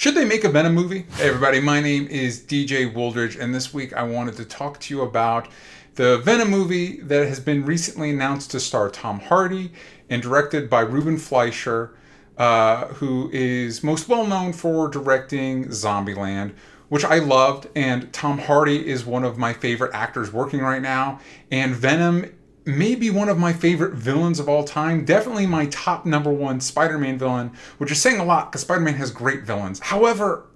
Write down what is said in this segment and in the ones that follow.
Should they make a Venom movie? Hey everybody, my name is DJ Wooldridge, and this week I wanted to talk to you about the Venom movie that has been recently announced to star Tom Hardy and directed by Ruben Fleischer, who is most well known for directing Zombieland, which I loved, and Tom Hardy is one of my favorite actors working right now, and Venom may be one of my favorite villains of all time. Definitely my top #1 Spider-Man villain, which is saying a lot because Spider-Man has great villains. However,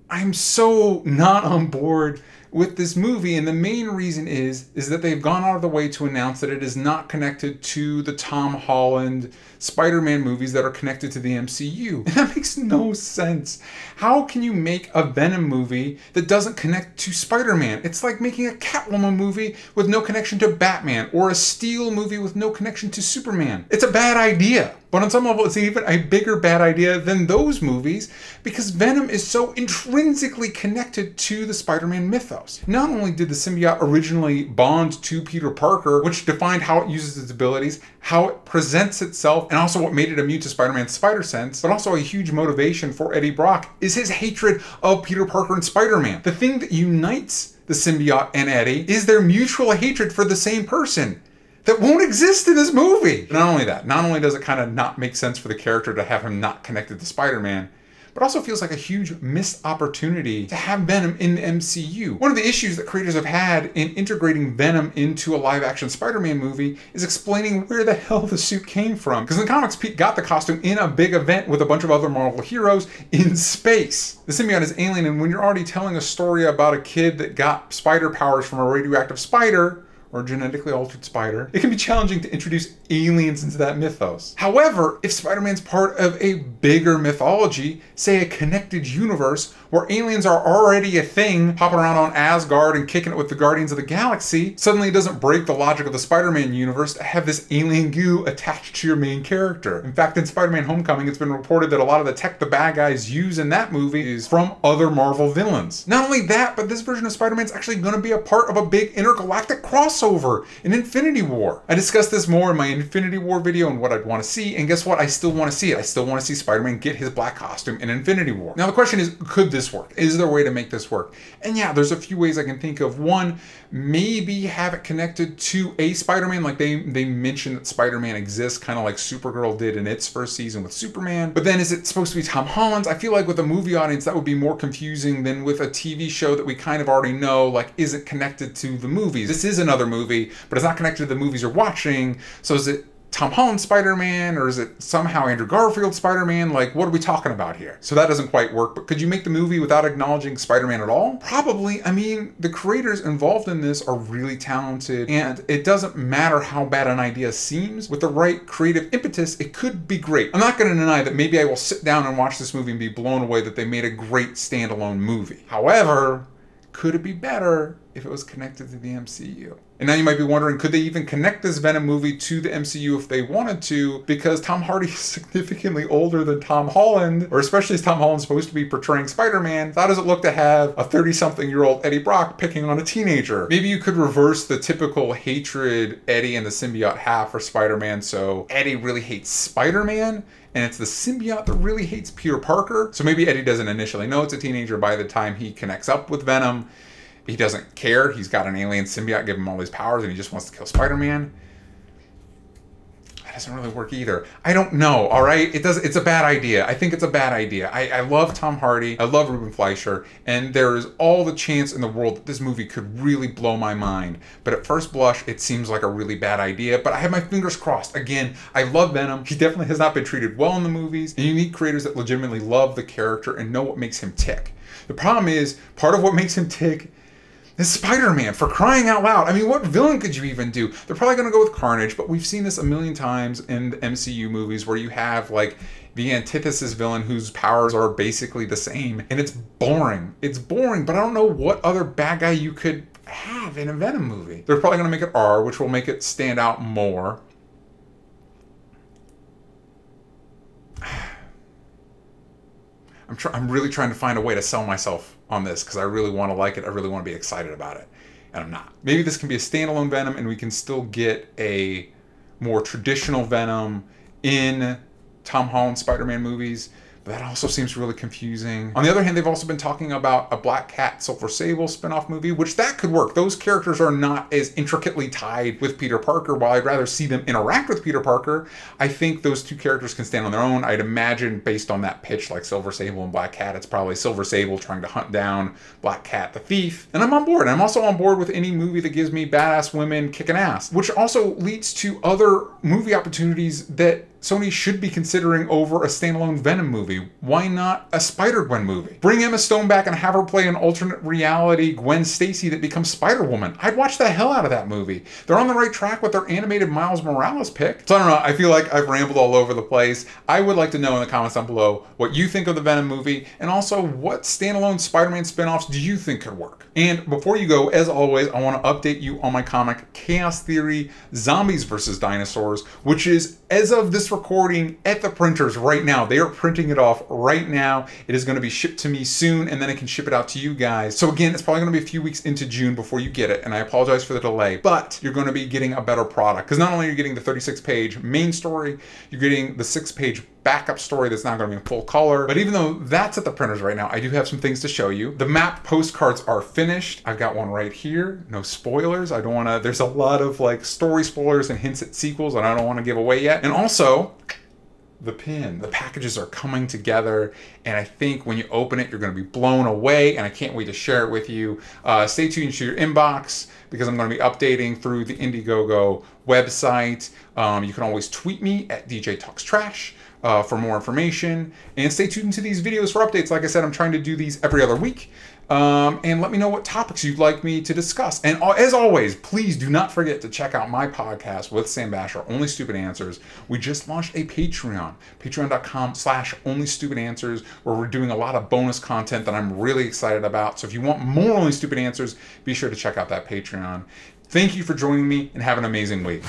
I'm so not on board with this movie, and the main reason is that they've gone out of the way to announce that it is not connected to the Tom Holland Spider-Man movies that are connected to the MCU. And that makes no sense. How can you make a Venom movie that doesn't connect to Spider-Man? It's like making a Catwoman movie with no connection to Batman, or a Steel movie with no connection to Superman. It's a bad idea. But on some level, it's even a bigger bad idea than those movies because Venom is so intrinsically connected to the Spider-Man mythos. Not only did the symbiote originally bond to Peter Parker, which defined how it uses its abilities, how it presents itself, and also what made it immune to Spider-Man's spider sense, but also a huge motivation for Eddie Brock is his hatred of Peter Parker and Spider-Man. The thing that unites the symbiote and Eddie is their mutual hatred for the same person. That won't exist in this movie. Not only that, not only does it kind of not make sense for the character to have him not connected to Spider-Man, but also feels like a huge missed opportunity to have Venom in the MCU. One of the issues that creators have had in integrating Venom into a live-action Spider-Man movie is explaining where the hell the suit came from. Because in the comics, Pete got the costume in a big event with a bunch of other Marvel heroes in space. The symbiote is alien, and when you're already telling a story about a kid that got spider powers from a radioactive spider, or genetically altered spider, it can be challenging to introduce aliens into that mythos. However, if Spider-Man's part of a bigger mythology, say a connected universe, where aliens are already a thing, hopping around on Asgard and kicking it with the Guardians of the Galaxy, suddenly it doesn't break the logic of the Spider-Man universe to have this alien goo attached to your main character. In fact, in Spider-Man Homecoming, it's been reported that a lot of the tech the bad guys use in that movie is from other Marvel villains. Not only that, but this version of Spider-Man's actually going to be a part of a big intergalactic crossover in Infinity War. I discussed this more in my Infinity War video and what I'd want to see, and guess what? I still want to see it. I still want to see Spider-Man get his black costume in Infinity War. Now the question is, could this work? Is there a way to make this work? And yeah, there's a few ways I can think of. One, maybe have it connected to a Spider-Man, like they mentioned that Spider-Man exists, kind of like Supergirl did in its first season with Superman. But then is it supposed to be Tom Holland's? I feel like with a movie audience that would be more confusing than with a TV show that we kind of already know, like isn't connected to the movies. This is another movie, but it's not connected to the movies you're watching. So is it Tom Holland Spider-Man, or is it somehow Andrew Garfield Spider-Man? Like, what are we talking about here? So that doesn't quite work, but could you make the movie without acknowledging Spider-Man at all? Probably. I mean, the creators involved in this are really talented, and it doesn't matter how bad an idea seems. With the right creative impetus, it could be great. I'm not going to deny that maybe I will sit down and watch this movie and be blown away that they made a great standalone movie. However, could it be better if it was connected to the MCU? And now you might be wondering, could they even connect this Venom movie to the MCU if they wanted to? Because Tom Hardy is significantly older than Tom Holland, or especially as Tom Holland's supposed to be portraying Spider-Man. How does it look to have a 30-something-year-old Eddie Brock picking on a teenager? Maybe you could reverse the typical hatred Eddie and the symbiote have for Spider-Man, so Eddie really hates Spider-Man, and it's the symbiote that really hates Peter Parker. So maybe Eddie doesn't initially know it's a teenager. By the time he connects up with Venom, he doesn't care. He's got an alien symbiote giving him all these powers and he just wants to kill Spider-Man. That doesn't really work either. I don't know, all right? It's a bad idea. I think it's a bad idea. I love Tom Hardy. I love Ruben Fleischer. And there is all the chance in the world that this movie could really blow my mind. But at first blush, it seems like a really bad idea. But I have my fingers crossed. Again, I love Venom. He definitely has not been treated well in the movies. And you need creators that legitimately love the character and know what makes him tick. The problem is, part of what makes him tick is Spider-Man, for crying out loud. I mean, what villain could you even do? They're probably gonna go with Carnage, but we've seen this a million times in the MCU movies where you have like the antithesis villain whose powers are basically the same, and it's boring. It's boring, but I don't know what other bad guy you could have in a Venom movie. They're probably gonna make it R, which will make it stand out more. I'm really trying to find a way to sell myself on this because I really want to like it. I really want to be excited about it, and I'm not. Maybe this can be a standalone Venom and we can still get a more traditional Venom in Tom Holland Spider-Man movies, But that also seems really confusing. On the other hand, they've also been talking about a Black Cat, Silver Sable spinoff movie, which that could work. Those characters are not as intricately tied with Peter Parker. While I'd rather see them interact with Peter Parker, I think those two characters can stand on their own. I'd imagine, based on that pitch, like Silver Sable and Black Cat, it's probably Silver Sable trying to hunt down Black Cat the thief. And I'm on board. I'm also on board with any movie that gives me badass women kicking ass, which also leads to other movie opportunities that Sony should be considering over a standalone Venom movie. Why not a Spider-Gwen movie? Bring Emma Stone back and have her play an alternate reality Gwen Stacy that becomes Spider-Woman. I'd watch the hell out of that movie. They're on the right track with their animated Miles Morales pick. So I don't know, I feel like I've rambled all over the place. I would like to know in the comments down below what you think of the Venom movie, and also what standalone Spider-Man spin-offs do you think could work? And before you go, as always, I want to update you on my comic Chaos Theory Zombies vs. Dinosaurs, which is, as of this recording, at the printers right now. They are printing it off right now. It is going to be shipped to me soon, and then I can ship it out to you guys. So again, it's probably going to be a few weeks into June before you get it, and I apologize for the delay, but you're going to be getting a better product, because not only are you getting the 36-page main story, you're getting the 6-page backup story that's not going to be in full color. But even though that's at the printers right now, I do have some things to show you. The map postcards are finished. I've got one right here. No spoilers. I don't want to, there's a lot of like story spoilers and hints at sequels that I don't want to give away yet. And also, the pin. The packages are coming together, and I think when you open it, you're going to be blown away, and I can't wait to share it with you. Stay tuned to your inbox, because I'm going to be updating through the Indiegogo website. You can always tweet me at DJ Talks Trash for more information, and stay tuned to these videos for updates. Like I said, I'm trying to do these every other week. And let me know what topics you'd like me to discuss. And as always, please do not forget to check out my podcast with Sam Basher, Only Stupid Answers. We just launched a Patreon, patreon.com/onlystupidanswers, where we're doing a lot of bonus content that I'm really excited about. So if you want more Only Stupid Answers, be sure to check out that Patreon. Thank you for joining me, and have an amazing week.